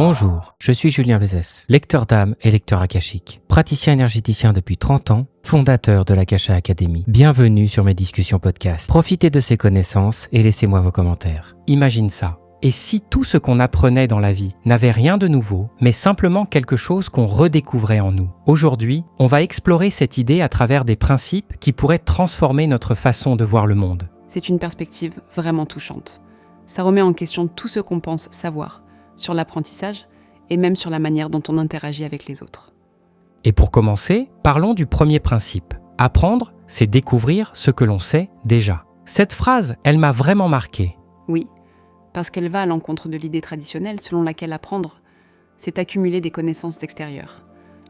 Bonjour, je suis Julien Lezès, lecteur d'âme et lecteur akashique, praticien énergéticien depuis 30 ans, fondateur de l'Akasha Academy. Bienvenue sur mes discussions podcast. Profitez de ces connaissances et laissez-moi vos commentaires. Imagine ça. Et si tout ce qu'on apprenait dans la vie n'avait rien de nouveau, mais simplement quelque chose qu'on redécouvrait en nous? Aujourd'hui, on va explorer cette idée à travers des principes qui pourraient transformer notre façon de voir le monde. C'est une perspective vraiment touchante. Ça remet en question tout ce qu'on pense savoir sur l'apprentissage et même sur la manière dont on interagit avec les autres. Et pour commencer, parlons du premier principe. Apprendre, c'est découvrir ce que l'on sait déjà. Cette phrase, elle m'a vraiment marqué. Oui, parce qu'elle va à l'encontre de l'idée traditionnelle selon laquelle apprendre, c'est accumuler des connaissances extérieures.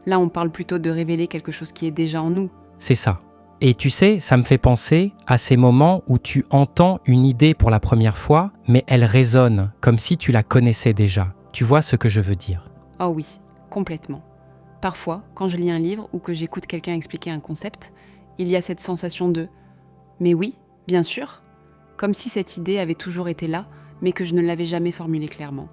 Là, on parle plutôt de révéler quelque chose qui est déjà en nous. C'est ça. Et tu sais, ça me fait penser à ces moments où tu entends une idée pour la première fois, mais elle résonne comme si tu la connaissais déjà. Tu vois ce que je veux dire? Oh oui, complètement. Parfois, quand je lis un livre ou que j'écoute quelqu'un expliquer un concept, il y a cette sensation de « mais oui, bien sûr », comme si cette idée avait toujours été là, mais que je ne l'avais jamais formulée clairement.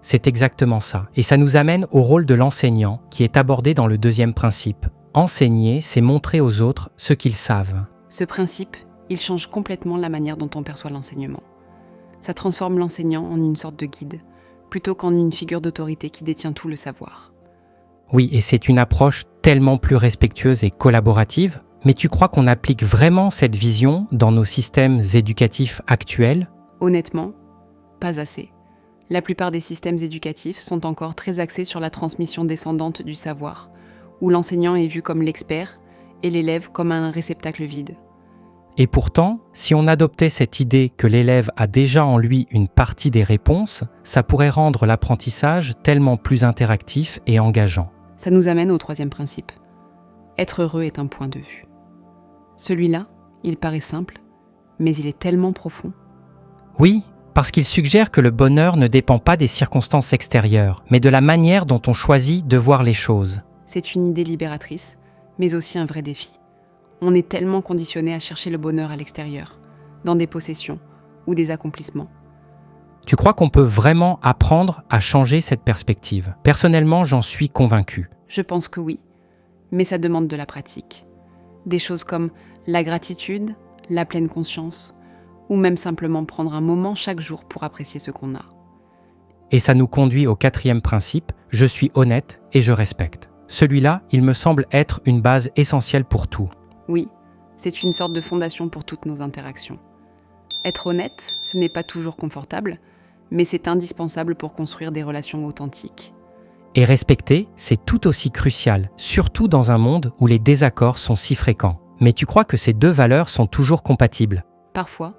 C'est exactement ça. Et ça nous amène au rôle de l'enseignant qui est abordé dans le deuxième principe. Enseigner, c'est montrer aux autres ce qu'ils savent. Ce principe, il change complètement la manière dont on perçoit l'enseignement. Ça transforme l'enseignant en une sorte de guide, plutôt qu'en une figure d'autorité qui détient tout le savoir. Oui, et c'est une approche tellement plus respectueuse et collaborative. Mais tu crois qu'on applique vraiment cette vision dans nos systèmes éducatifs actuels? Honnêtement, pas assez. La plupart des systèmes éducatifs sont encore très axés sur la transmission descendante du savoir, où l'enseignant est vu comme l'expert et l'élève comme un réceptacle vide. Et pourtant, si on adoptait cette idée que l'élève a déjà en lui une partie des réponses, ça pourrait rendre l'apprentissage tellement plus interactif et engageant. Ça nous amène au troisième principe. Être heureux est un point de vue. Celui-là, il paraît simple, mais il est tellement profond. Oui, parce qu'il suggère que le bonheur ne dépend pas des circonstances extérieures, mais de la manière dont on choisit de voir les choses. C'est une idée libératrice, mais aussi un vrai défi. On est tellement conditionné à chercher le bonheur à l'extérieur, dans des possessions ou des accomplissements. Tu crois qu'on peut vraiment apprendre à changer cette perspective? Personnellement, j'en suis convaincu. Je pense que oui, mais ça demande de la pratique. Des choses comme la gratitude, la pleine conscience, ou même simplement prendre un moment chaque jour pour apprécier ce qu'on a. Et ça nous conduit au quatrième principe, je suis honnête et je respecte. Celui-là, il me semble être une base essentielle pour tout. Oui, c'est une sorte de fondation pour toutes nos interactions. Être honnête, ce n'est pas toujours confortable, mais c'est indispensable pour construire des relations authentiques. Et respecter, c'est tout aussi crucial, surtout dans un monde où les désaccords sont si fréquents. Mais tu crois que ces deux valeurs sont toujours compatibles? Parfois,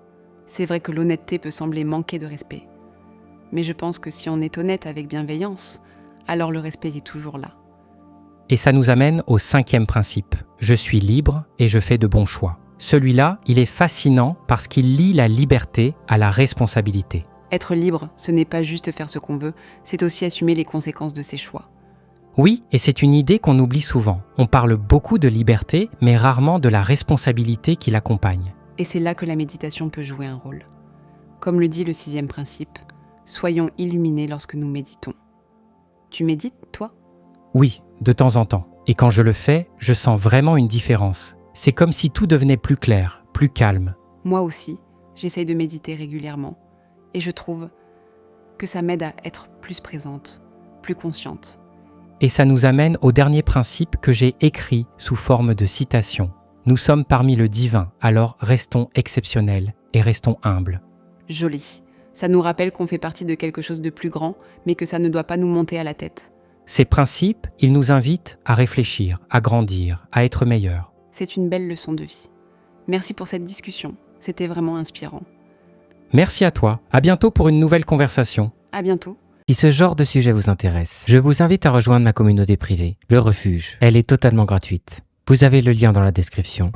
c'est vrai que l'honnêteté peut sembler manquer de respect. Mais je pense que si on est honnête avec bienveillance, alors le respect est toujours là. Et ça nous amène au cinquième principe. Je suis libre et je fais de bons choix. Celui-là, il est fascinant parce qu'il lie la liberté à la responsabilité. Être libre, ce n'est pas juste faire ce qu'on veut, c'est aussi assumer les conséquences de ses choix. Oui, et c'est une idée qu'on oublie souvent. On parle beaucoup de liberté, mais rarement de la responsabilité qui l'accompagne. Et c'est là que la méditation peut jouer un rôle. Comme le dit le sixième principe, soyons illuminés lorsque nous méditons. Tu médites, toi ? Oui, de temps en temps. Et quand je le fais, je sens vraiment une différence. C'est comme si tout devenait plus clair, plus calme. Moi aussi, j'essaye de méditer régulièrement. Et je trouve que ça m'aide à être plus présente, plus consciente. Et ça nous amène au dernier principe que j'ai écrit sous forme de citation. Nous sommes parmi le divin, alors restons exceptionnels et restons humbles. Joli. Ça nous rappelle qu'on fait partie de quelque chose de plus grand, mais que ça ne doit pas nous monter à la tête. Ces principes, ils nous invitent à réfléchir, à grandir, à être meilleurs. C'est une belle leçon de vie. Merci pour cette discussion. C'était vraiment inspirant. Merci à toi. À bientôt pour une nouvelle conversation. À bientôt. Si ce genre de sujet vous intéresse, je vous invite à rejoindre ma communauté privée, Le Refuge. Elle est totalement gratuite. Vous avez le lien dans la description.